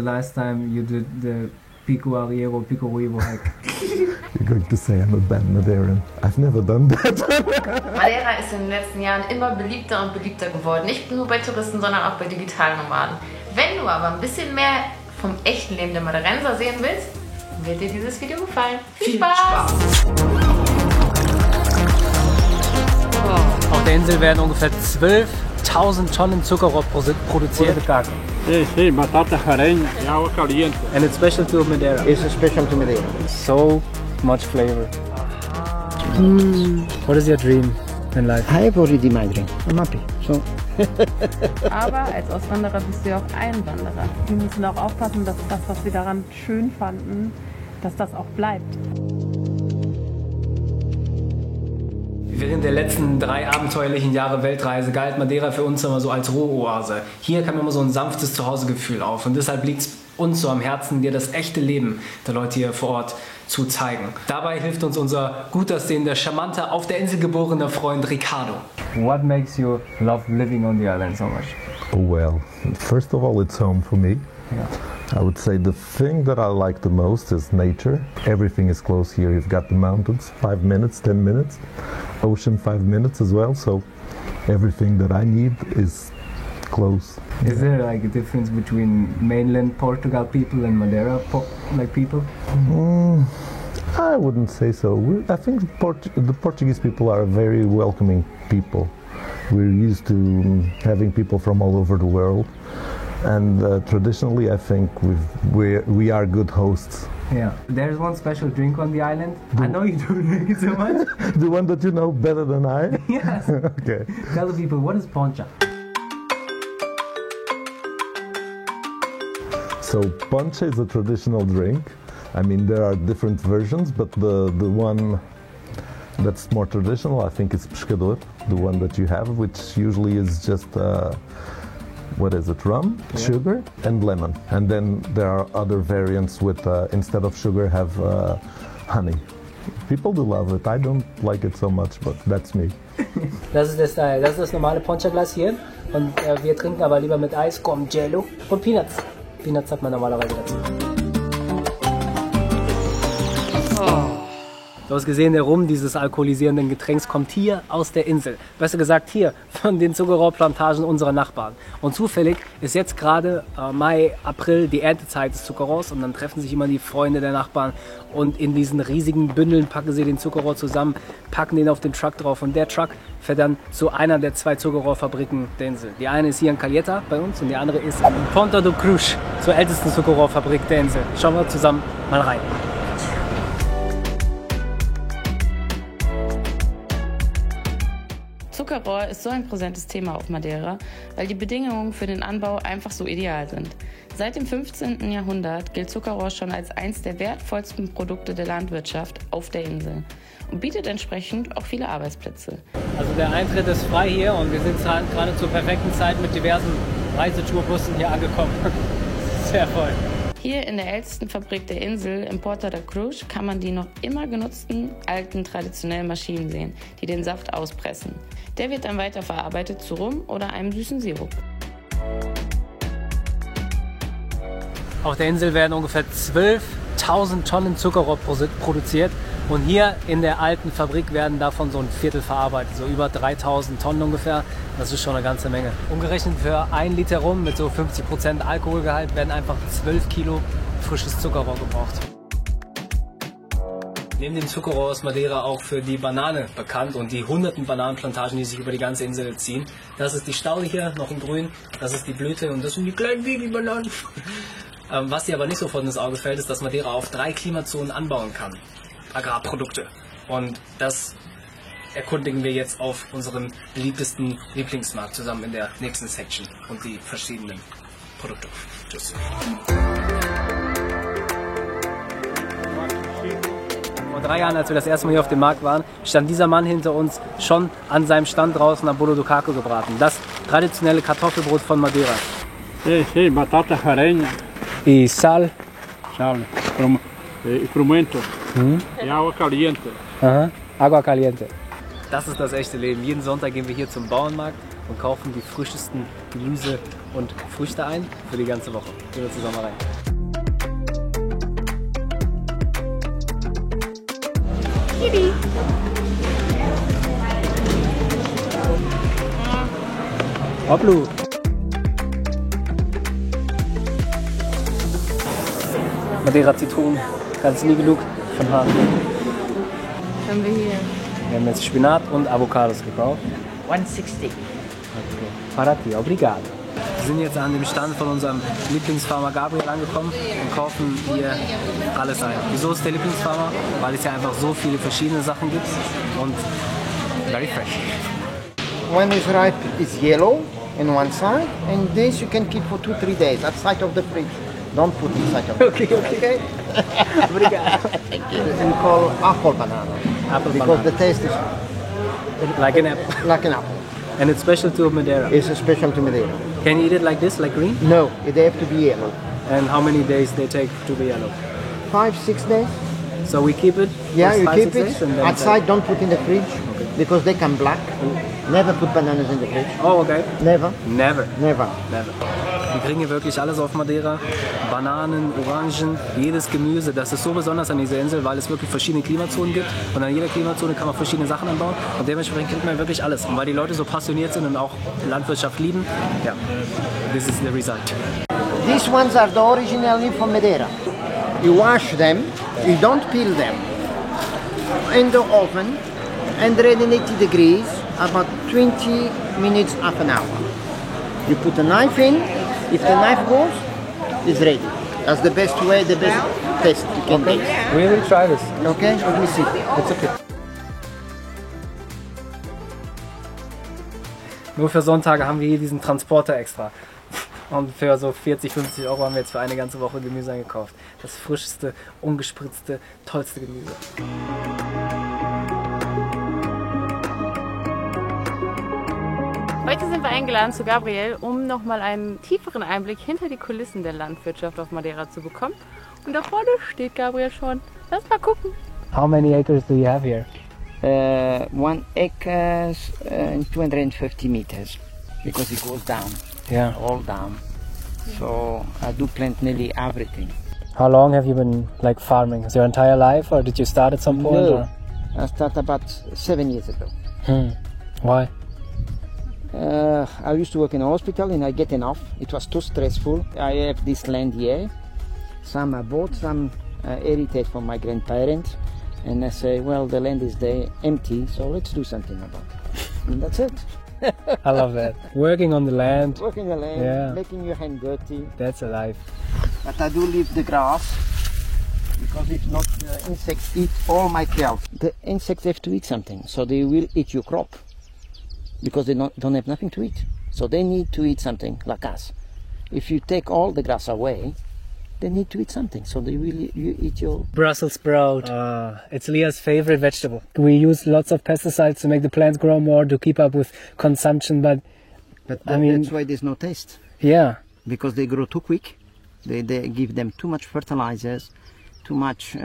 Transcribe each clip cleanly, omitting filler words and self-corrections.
the last time you did the Pico Arriero, Pico Ruivo hike? You're going to say I'm a bad Madeiran. I've never done that. Madeira ist in den letzten Jahren immer beliebter und beliebter geworden. Nicht nur bei Touristen, sondern auch bei Digitalnomaden. Wenn du aber ein bisschen mehr vom echten Leben der Madeirenser sehen willst, wird dir dieses Video gefallen. Viel Spaß! Auf der Insel werden ungefähr 12.000 Tonnen Zuckerrohr produziert. Sí, batata jarén y agua caliente. And it's special to Madeira. It's special to Madeira. So much flavor. What is your dream in life? I have already my dream. I'm happy. So. Aber als Auswanderer bist du ja auch Einwanderer. Wir müssen auch aufpassen, dass das, was wir daran schön fanden, dass das auch bleibt. Während der letzten 3 abenteuerlichen Jahre Weltreise galt Madeira für uns immer so als Ruheoase. Hier kam immer so ein sanftes Zuhausegefühl auf und deshalb liegt es uns so am Herzen, dir das echte Leben der Leute hier vor Ort zu zeigen. Dabei hilft uns unser gut aussehender, charmanter, auf der Insel geborener Freund Ricardo. What makes you love living on the island so much? Well, first of all, it's home for me. Yeah. I would say the thing that I like the most is nature. Everything is close here. You've got the mountains, 5 minutes, 10 minutes. Ocean, 5 minutes as well. So everything that I need is close. Is there like a difference between mainland Portugal people and Madeira people? I wouldn't say so. I think the Portuguese people are very welcoming people. We're used to having people from all over the world. And traditionally, I think we are good hosts. Yeah. There's one special drink on the island. I know you don't drink it so much. The one that you know better than I? Yes. Okay. Tell the people, what is poncha? So poncha is a traditional drink. I mean, there are different versions, but the one that's more traditional, I think, is pescador, the one that you have, which usually is just what is it, rum, sugar, and lemon. And then there are other variants with, instead of sugar, have honey. People do love it. I don't like it so much, but that's me. Das ist der Style. Das ist das normale Poncha-Glas hier. Und wir trinken aber lieber mit Eis, con Gelo und Peanuts. Peanuts hat man normalerweise dazu. Du hast gesehen, der Rum dieses alkoholisierenden Getränks kommt hier aus der Insel. Besser gesagt hier von den Zuckerrohrplantagen unserer Nachbarn. Und zufällig ist jetzt gerade Mai, April die Erntezeit des Zuckerrohrs und dann treffen sich immer die Freunde der Nachbarn und in diesen riesigen Bündeln packen sie den Zuckerrohr zusammen, packen den auf den Truck drauf und der Truck fährt dann zu einer der 2 Zuckerrohrfabriken der Insel. Die eine ist hier in Calheta bei uns und die andere ist in Ponta do Cruz, zur ältesten Zuckerrohrfabrik der Insel. Schauen wir zusammen mal rein. Zuckerrohr ist so ein präsentes Thema auf Madeira, weil die Bedingungen für den Anbau einfach so ideal sind. Seit dem 15. Jahrhundert gilt Zuckerrohr schon als eines der wertvollsten Produkte der Landwirtschaft auf der Insel und bietet entsprechend auch viele Arbeitsplätze. Also der Eintritt ist frei hier und wir sind gerade zur perfekten Zeit mit diversen Reisetourbus hier angekommen. Sehr voll. Hier in der ältesten Fabrik der Insel, in Ponta da Cruz, kann man die noch immer genutzten alten traditionellen Maschinen sehen, die den Saft auspressen. Der wird dann weiterverarbeitet zu Rum oder einem süßen Sirup. Auf der Insel werden ungefähr 12.000 Tonnen Zuckerrohr produziert und hier in der alten Fabrik werden davon so ein Viertel verarbeitet, so über 3.000 Tonnen ungefähr. Das ist schon eine ganze Menge. Umgerechnet für 1 Liter Rum mit so 50% Alkoholgehalt werden einfach 12 Kilo frisches Zuckerrohr gebraucht. Neben dem Zuckerrohr ist Madeira auch für die Banane bekannt und die hunderten Bananenplantagen, die sich über die ganze Insel ziehen. Das ist die Staude hier, noch in grün, das ist die Blüte und das sind die kleinen Babybananen. Was dir aber nicht sofort ins Auge fällt, ist, dass Madeira auf 3 Klimazonen anbauen kann. Agrarprodukte. Und das erkundigen wir jetzt auf unserem beliebtesten Lieblingsmarkt zusammen in der nächsten Section und die verschiedenen Produkte. Tschüss. Vor 3 Jahren, als wir das erste Mal hier auf dem Markt waren, stand dieser Mann hinter uns schon an seinem Stand draußen am Bolo do Caco gebraten. Das traditionelle Kartoffelbrot von Madeira. Sí, batata jarén. Y sal. Sal. Y frumento. Y agua caliente. Aha. Agua caliente. Das ist das echte Leben. Jeden Sonntag gehen wir hier zum Bauernmarkt und kaufen die frischesten Gemüse und Früchte ein für die ganze Woche. Gehen wir zusammen rein. Kiwi. Hopplu! Madeira Zitronen, ganz nie genug von Haar. Haben wir hier. Wir haben jetzt Spinat und Avocados gekauft. 160. Okay. Parati, obrigado. Wir sind jetzt an dem Stand von unserem Lieblingsfarmer Gabriel angekommen und kaufen hier alles ein. Wieso ist der Lieblingsfarmer? Weil es ja einfach so viele verschiedene Sachen gibt und very fresh. When it's ripe, it's yellow on one side, and this you can keep for 2-3 days outside of the fridge. Don't put inside of the fridge. Okay. Obrigado. We call apple banana. Apple because banana. the taste is Like an apple. like an apple. And it's special to Madeira. It's a special to Madeira. Can you eat it like this, like green? No, they have to be yellow. And how many days they take to be yellow? 5-6 days. So we keep it? Yeah, for you 5, keep 6 it days and then outside. Don't put in the fridge because they come black. Never put bananas in the fridge. Oh, okay. Never, Never. never. Never. Wir kriegen hier wirklich alles auf Madeira. Bananen, Orangen, jedes Gemüse. Das ist so besonders an dieser Insel, weil es wirklich verschiedene Klimazonen gibt. Und an jeder Klimazone kann man verschiedene Sachen anbauen. Und dementsprechend kriegt man wirklich alles. Und weil die Leute so passioniert sind und auch Landwirtschaft lieben, ja, this is the result. These ones are the originally from Madeira. You wash them, you don't peel them. In the oven, 180 degrees, about 20 minutes, half an hour. You put a knife in, if the knife goes, it's ready. That's the best way, the best taste you can get. We will try this. Okay, let me see. It's okay. Nur für Sonntage haben wir hier diesen Transporter extra. Und für so 40, 50 Euro haben wir jetzt für eine ganze Woche Gemüse eingekauft. Das frischeste, ungespritzte, tollste Gemüse. Heute sind wir eingeladen zu Gabriel, um nochmal einen tieferen Einblick hinter die Kulissen der Landwirtschaft auf Madeira zu bekommen. Und da vorne steht Gabriel schon. Lass mal gucken. How many acres do you have here? 1 acre and 250 meters because it goes down, Yeah. all down. So I do plant nearly everything. How long have you been like farming? Is your entire life, or did you start at some point? No, I started about 7 years ago. Why? I used to work in a hospital and I get enough. It was too stressful. I have this land here. Some I bought, some I inherited from my grandparents. And I say, well, the land is there empty, so let's do something about it. And that's it. I love that. Working on the land, Working the land, Yeah. making your hand dirty. that's a life. But I do leave the grass because if not, the insects eat all my crops. The insects have to eat something, so they will eat your crop because they don't have nothing to eat. So they need to eat something like us. If you take all the grass away, they need to eat something, so they will eat your. Brussels sprout. It's Leah's favorite vegetable. We use lots of pesticides to make the plants grow more, to keep up with consumption, but But I mean- that's why there's no taste. yeah. Because they grow too quick. They give them too much fertilizers, too much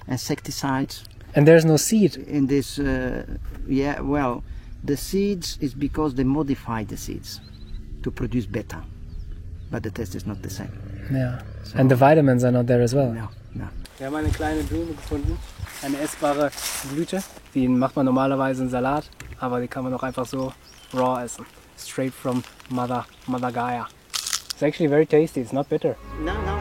insecticides. And there's no seed. In this, yeah, well, the seeds is because they modify the seeds to produce better, but the taste is not the same. Yeah. And the vitamins are not there as well. No, no. Wir haben eine kleine Blume gefunden, eine essbare Blüte. Die macht man normalerweise in Salat, aber die kann man auch einfach so raw essen. Straight from Mother Gaia. It's actually very tasty, it's not bitter. No, no.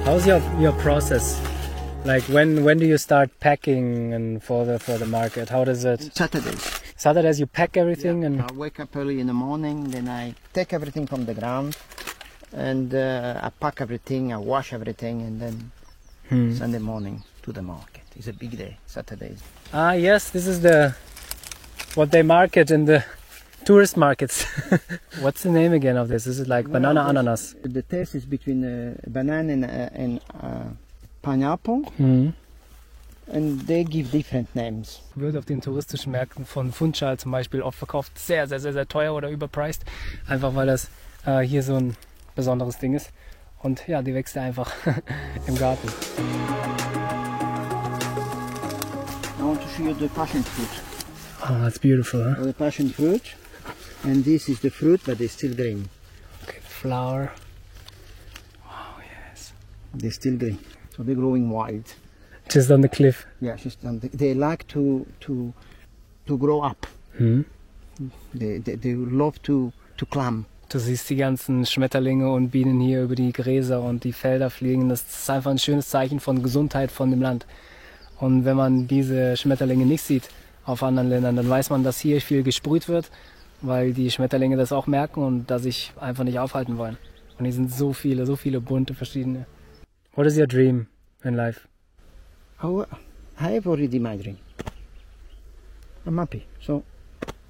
How's your process? Like when do you start packing and for the market? How does it? Saturdays. Saturdays you pack everything and I wake up early in the morning, then I take everything from the ground, and I pack everything, I wash everything, and then Sunday morning to the market. It's a big day, Saturdays. ah yes, this is what they market in the tourist markets. What's the name again of this? Is it like banana ananas? The taste is between banana and pineapple, and they give different names. Wird auf den touristischen Märkten von Funchal zum Beispiel oft verkauft, sehr, sehr, sehr, sehr teuer oder überpriced. Einfach weil das hier so ein besonderes Ding ist. Und ja, die wächst einfach im Garten. I want to show you the passion fruit. Oh, that's beautiful, huh? The passion fruit, and this is the fruit, but it's still green. Okay, the flower. Wow, yes. They're still green, so they're growing wild. Just on the cliff. Yeah, they like to grow up. Hm? They love to climb. Du siehst die ganzen Schmetterlinge und Bienen hier über die Gräser und die Felder fliegen. Das ist einfach ein schönes Zeichen von Gesundheit von dem Land. Und wenn man diese Schmetterlinge nicht sieht auf anderen Ländern, dann weiß man, dass hier viel gesprüht wird, weil die Schmetterlinge das auch merken und da sich einfach nicht aufhalten wollen. Und hier sind so viele bunte verschiedene. What is your dream in life? Oh, I have already my dream. I'm happy. So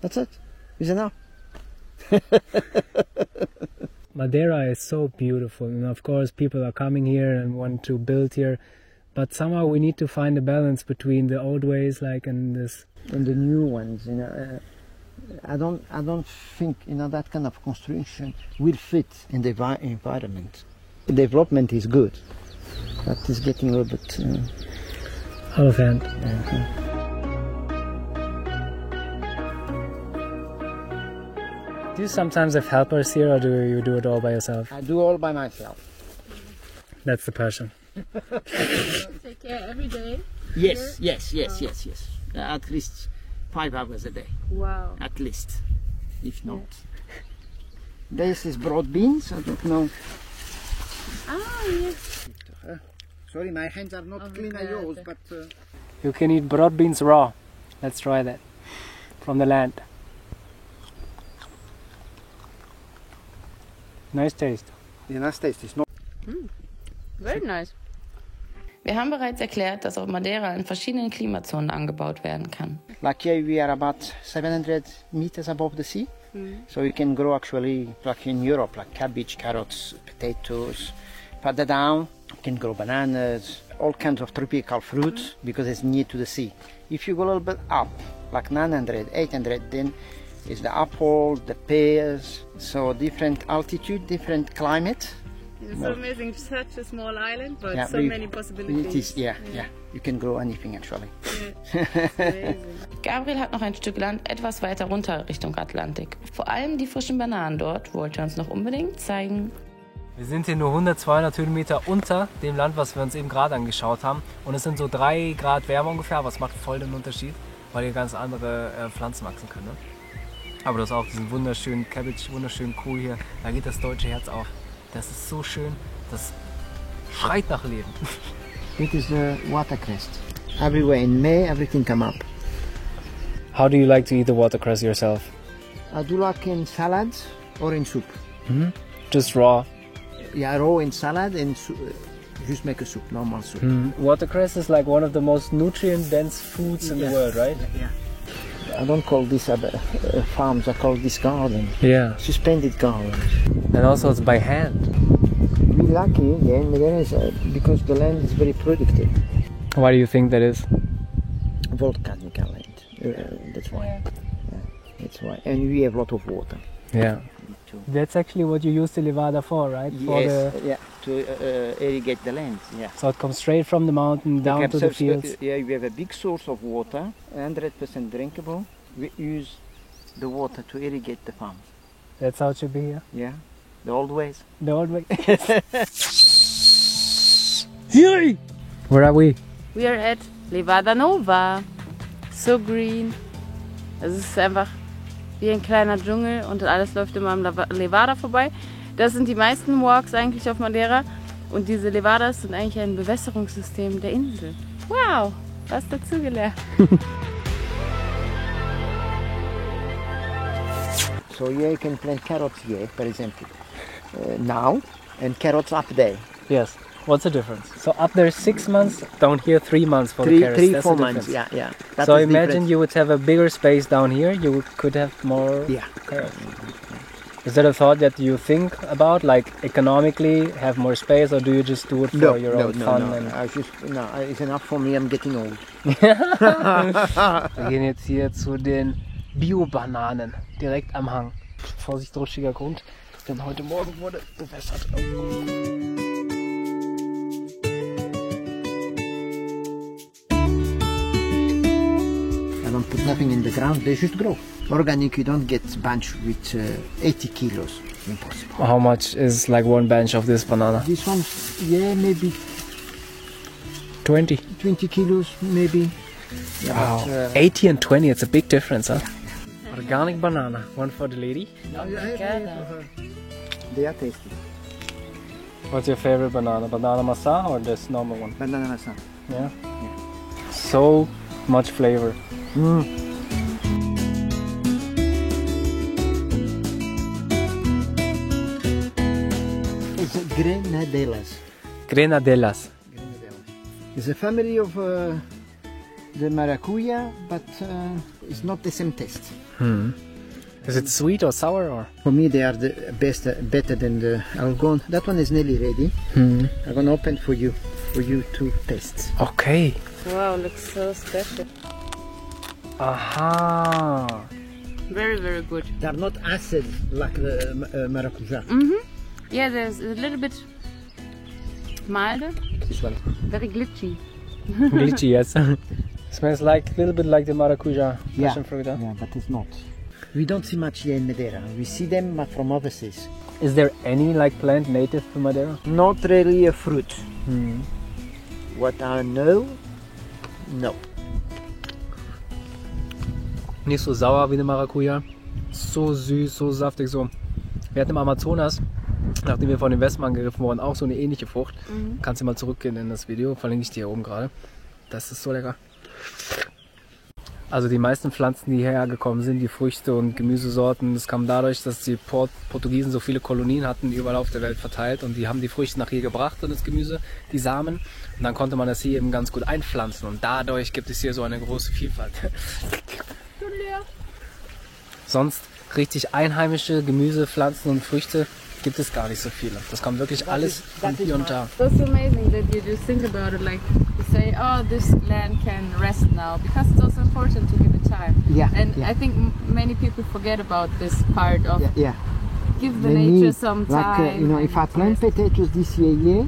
that's it. Is enough. Madeira is so beautiful, and of course people are coming here and want to build here, but somehow we need to find a balance between the old ways and this. And the new ones, I don't think that kind of construction will fit in the environment. The development is good, but it's getting a little bit out of hand. Do you sometimes have helpers here, or do you do it all by yourself? I do all by myself. That's the passion. Take care every day? Yes. At least 5 hours a day. Wow. At least, if not. This is broad beans. I don't know. Ah, yes. Sorry, my hands are not clean as yours, but. You can eat broad beans raw. Let's try that. From the land. Nice taste. Yeah, nice taste. It's not. Very nice. Wir haben bereits erklärt, dass auf Madeira in verschiedenen Klimazonen angebaut werden kann. Like here we are about 700 meters above the sea. So you can grow actually like in Europe, like cabbage, carrots, potatoes. Further down, you can grow bananas, all kinds of tropical fruits because it's near to the sea. If you go a little bit up, like 900, 800, then it's the apple, the pears, so different altitude, different climate. It's so amazing, such a small island, but Yeah, so many possibilities. Yeah. You can grow anything actually. Amazing. Gabriel hat noch ein Stück Land etwas weiter runter Richtung Atlantik. Vor allem die frischen Bananen dort wollte er uns noch unbedingt zeigen. Wir sind hier nur 100, 200 Höhenmeter unter dem Land, was wir uns eben gerade angeschaut haben. Und es sind so 3 Grad Wärme ungefähr, was macht voll den Unterschied, weil hier ganz andere Pflanzen wachsen können. Ne? Aber du hast auch diesen wunderschönen Cabbage, wunderschönen Kohl hier. Da geht das deutsche Herz auf. Das ist so schön, das schreit nach Leben. It is the watercress. Everywhere in May, everything come up. How do you like to eat the watercress yourself? I do like in salads or in soup. Just raw. Yeah, raw in salad and just make a soup, normal soup. Watercress is like one of the most nutrient-dense foods in the world, right? Yeah. I don't call this farms, I call this garden. Yeah. Suspended garden. And also it's by hand. We're lucky again, because the land is very productive. Why do you think that is? Volcanic land, that's why. Yeah, that's why. And we have a lot of water. Yeah. That's actually what you use the levada for, right? To irrigate the land. Yeah. So it comes straight from the mountain down to the fields. Yeah, we have a big source of water, 100% drinkable. We use the water to irrigate the farms. That's how it should be here. Yeah, the old ways. The old way. Where are we? We are at Levada Nova. So green. Es ist einfach wie ein kleiner Dschungel und alles läuft immer am Levada vorbei. Das sind die meisten Walks eigentlich auf Madeira. Und diese Levadas sind eigentlich ein Bewässerungssystem der Insel. Wow, was dazugelernt. So here you can plant carrots here, for example, now, and carrots up there. Yes. What's the difference? So up there 6 months, down here 3 months for the carrots. 3, That's 4 the months, difference. yeah. So imagine you would have a bigger space down here, you could have more carrots. Is that a thought that you think about, like economically have more space, or do you just do it for your own fun? No, it's enough for me, I'm getting old. Wir gehen jetzt hier zu den Bio-Bananen, direkt am Hang. Vorsicht, rutschiger Grund, denn heute Morgen wurde bewässert. nothing in the ground, they just grow. Organic, you don't get bunch with 80 kilos. Impossible. How much is like one bench of this banana? This one's, yeah, maybe 20. 20 kilos, maybe. Yeah, Wow. but, 80 and 20, it's a big difference, huh? Organic banana. One for the lady. they are tasty. What's your favorite banana? Banana masa or this normal one? Banana masa. Yeah. So much flavor. It's Grenadelas. Grenadelas. It's a family of the maracuja, but it's not the same taste. Is it sweet or sour or? For me, they are the best, better than the Algon. That one is nearly ready. I'm gonna open for you to taste. Okay. Wow, looks so special. Aha. Very, very good. They are not acid like the maracuja. Yeah, there's a little bit milder. This one. Very glitchy. Glitchy, yes. Smells like a little bit like the maracuja passion fruit. Huh? Yeah, but it's not. We don't see much here in Madeira. We see them but from overseas. Is there any like plant native to Madeira? Not really a fruit. What I know, no. Nicht so sauer wie eine Maracuja. So süß, so saftig, so. Wir hatten im Amazonas, nachdem wir von dem Wespen angegriffen wurden, auch so eine ähnliche Frucht. Kannst du mal zurückgehen in das Video, verlinke ich dir hier oben gerade. Das ist so lecker. Also die meisten Pflanzen, die hierher gekommen sind, die Früchte und Gemüsesorten, das kam dadurch, dass die Portugiesen so viele Kolonien hatten, überall auf der Welt verteilt, und die haben die Früchte nach hier gebracht und das Gemüse, die Samen, und dann konnte man das hier eben ganz gut einpflanzen, und dadurch gibt es hier so eine große Vielfalt. Sonst richtig einheimische Gemüse, Pflanzen und Früchte gibt es gar nicht so viele. Das kommt wirklich alles von hier und da. That's amazing that you just think about it, like you say, oh, this land can rest now, because it's also important to give it time. Yeah, And yeah. I think many people forget about this part of Yeah. give the They nature need, some like, time. you know, if I and plant rest. potatoes this year,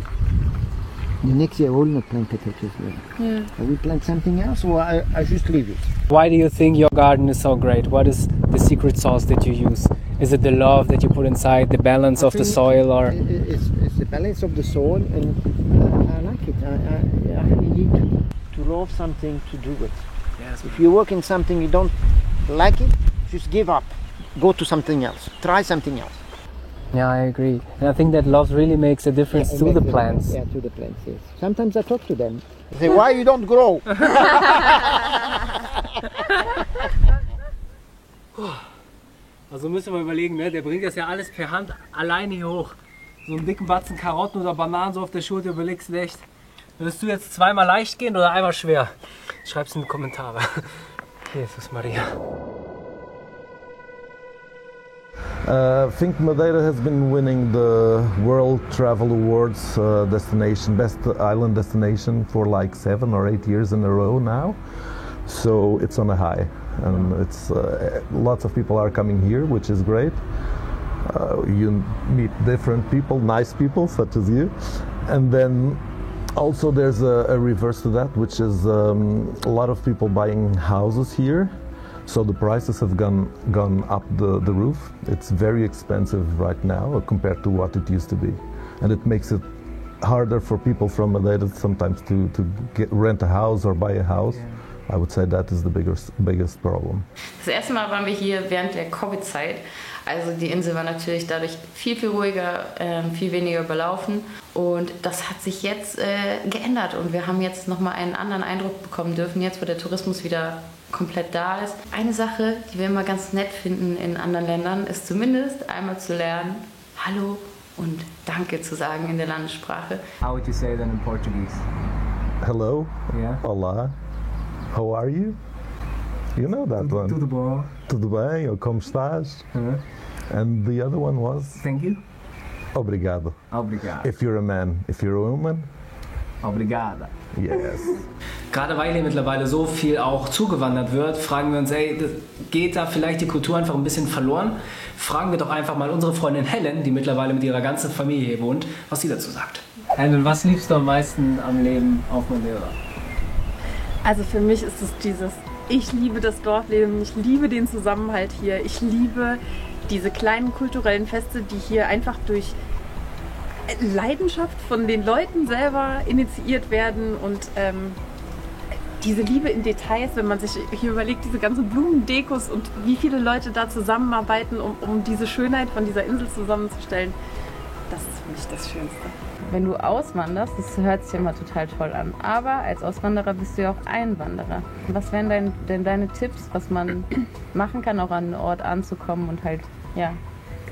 the next year I will not plant potatoes here. Yeah. I will plant something else, or I just leave it. Why do you think your garden is so great? What is the secret sauce that you use? Is it the love that you put inside, the balance of the soil, or? It's the balance of the soil, and I like it. I really need to love something to do it. Yes. If you work in something you don't like it, just give up. Go to something else. Try something else. Yeah, I agree. And I think that love really makes a difference Yeah, to make the plants. Yeah, to the plants, yes. Sometimes I talk to them. They say, why you don't grow? Also müssen wir überlegen, ne? Der bringt das ja alles per Hand alleine hier hoch. So einen dicken Batzen Karotten oder Bananen so auf der Schulter, überlegst du echt. Würdest du jetzt zweimal leicht gehen oder einmal schwer? Schreib's in die Kommentare. Jesus Maria. I think Madeira has been winning the World Travel Awards destination, best island destination for like 7 or 8 years in a row now. So it's on a high, and it's lots of people are coming here, which is great. You meet different people, nice people such as you, and then also there's a reverse to that, which is a lot of people buying houses here. So the prices have gone up the roof. It's very expensive right now compared to what it used to be, and it makes it harder for people from Madeira sometimes to rent a house or buy a house. Yeah. I would say that is the biggest problem. Das erste Mal waren wir hier während der Covid-Zeit. Also die Insel war natürlich dadurch viel, viel ruhiger, viel weniger überlaufen. Und das hat sich jetzt geändert. Und wir haben jetzt nochmal einen anderen Eindruck bekommen dürfen, jetzt wo der Tourismus wieder komplett da ist. Eine Sache, die wir immer ganz nett finden in anderen Ländern, ist zumindest einmal zu lernen, Hallo und Danke zu sagen in der Landessprache. How would you say that in Portuguese? Hello. Yeah. Olá. How are you? You know that one. Tudo bom. Tudo bem, ou como estás? And the other one was? Thank you. Obrigado. Obrigado. If you're a man. If you're a woman? Obrigada. Yes. Gerade weil hier mittlerweile so viel auch zugewandert wird, fragen wir uns, ey, geht da vielleicht die Kultur einfach ein bisschen verloren? Fragen wir doch einfach mal unsere Freundin Helen, die mittlerweile mit ihrer ganzen Familie hier wohnt, was sie dazu sagt. Helen, was liebst du am meisten am Leben auf Madeira? Also für mich ist es dieses Ich liebe das Dorfleben, ich liebe den Zusammenhalt hier, ich liebe diese kleinen kulturellen Feste, die hier einfach durch Leidenschaft von den Leuten selber initiiert werden und diese Liebe in Details, wenn man sich hier überlegt, diese ganzen Blumendekos und wie viele Leute da zusammenarbeiten, um diese Schönheit von dieser Insel zusammenzustellen, das ist für mich das Schönste. Wenn du auswanderst, das hört sich immer total toll an, aber als Auswanderer bist du ja auch Einwanderer. Was wären denn deine Tipps, was man machen kann, auch an einen Ort anzukommen und halt, ja,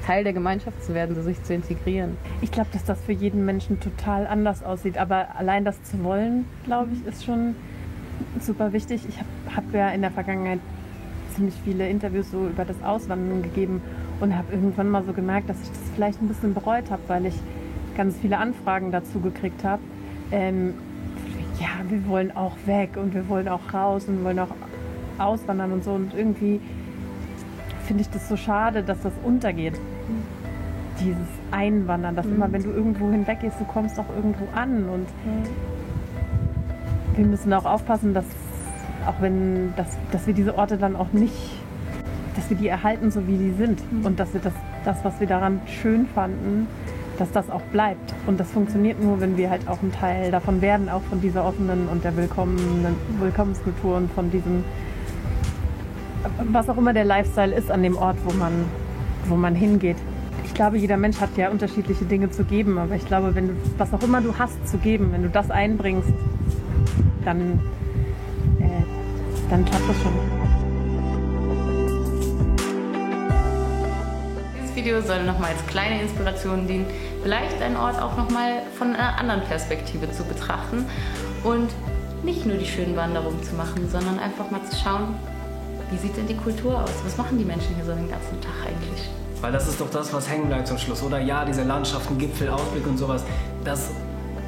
Teil der Gemeinschaft zu werden, so sich zu integrieren? Ich glaube, dass das für jeden Menschen total anders aussieht, aber allein das zu wollen, glaube ich, ist schon super wichtig. Ich hab ja in der Vergangenheit ziemlich viele Interviews so über das Auswandern gegeben und habe irgendwann mal so gemerkt, dass ich das vielleicht ein bisschen bereut habe, weil ich ganz viele Anfragen dazu gekriegt habe. Ja, wir wollen auch weg und wir wollen auch raus und wollen auch auswandern und so. Und irgendwie finde ich das so schade, dass das untergeht. Dieses Einwandern, dass immer, wenn du irgendwo hinweg gehst, du kommst auch irgendwo an. Und wir müssen auch aufpassen, dass wir diese Orte dann auch nicht, dass wir die erhalten, so wie die sind. Und dass wir das, was wir daran schön fanden, dass das auch bleibt. Und das funktioniert nur, wenn wir halt auch ein Teil davon werden, auch von dieser offenen und der Willkommenskultur und von diesem, was auch immer der Lifestyle ist an dem Ort, wo man hingeht. Ich glaube, jeder Mensch hat ja unterschiedliche Dinge zu geben, aber ich glaube, wenn du, was auch immer du hast zu geben, wenn du das einbringst, dann klappt das schon. Dieses Video soll nochmal als kleine Inspiration dienen, vielleicht einen Ort auch nochmal von einer anderen Perspektive zu betrachten und nicht nur die schönen Wanderungen zu machen, sondern einfach mal zu schauen, wie sieht denn die Kultur aus? Was machen die Menschen hier so den ganzen Tag eigentlich? Weil das ist doch das, was hängen bleibt zum Schluss, oder? Ja, diese Landschaften, Gipfel, Ausblick und sowas, das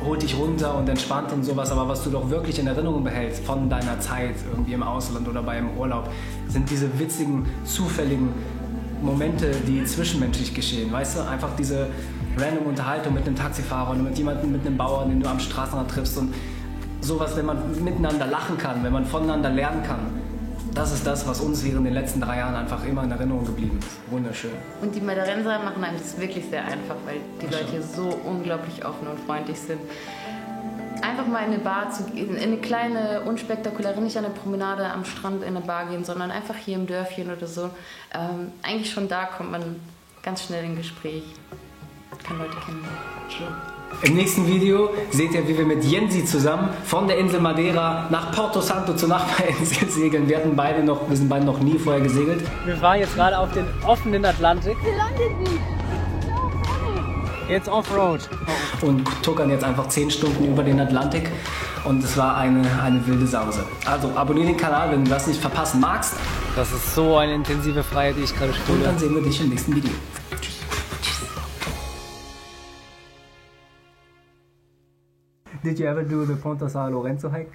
holt dich runter und entspannt und sowas, aber was du doch wirklich in Erinnerung behältst von deiner Zeit irgendwie im Ausland oder beim Urlaub, sind diese witzigen, zufälligen Momente, die zwischenmenschlich geschehen, weißt du? Einfach diese random Unterhaltung mit einem Taxifahrer oder mit jemandem, mit einem Bauern, den du am Straßenrand triffst und sowas, wenn man miteinander lachen kann, wenn man voneinander lernen kann. Das ist das, was uns hier in den letzten 3 Jahren einfach immer in Erinnerung geblieben ist. Wunderschön. Und die Maderenser machen einem das wirklich sehr einfach, weil die Leute hier so unglaublich offen und freundlich sind. Einfach mal in eine Bar zu gehen, in eine kleine, unspektakuläre, nicht an eine Promenade am Strand in eine Bar gehen, sondern einfach hier im Dörfchen oder so. Eigentlich schon da kommt man ganz schnell in Gespräch, kann Leute kennenlernen. Im nächsten Video seht ihr, wie wir mit Jensi zusammen von der Insel Madeira nach Porto Santo zur Nachbarinsel segeln. Wir sind beide noch nie vorher gesegelt. Wir waren jetzt gerade auf den offenen Atlantik. Wir landen jetzt Offroad. Und tuckern jetzt einfach 10 Stunden über den Atlantik. Und es war eine wilde Sause. Also abonniere den Kanal, wenn du das nicht verpassen magst. Das ist so eine intensive Freiheit, die ich gerade spüre. Und dann sehen wir dich im nächsten Video. Did you ever do the Ponta San Lorenzo hike?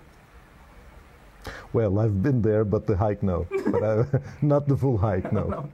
Well, I've been there, but the hike, no. But not the full hike, no.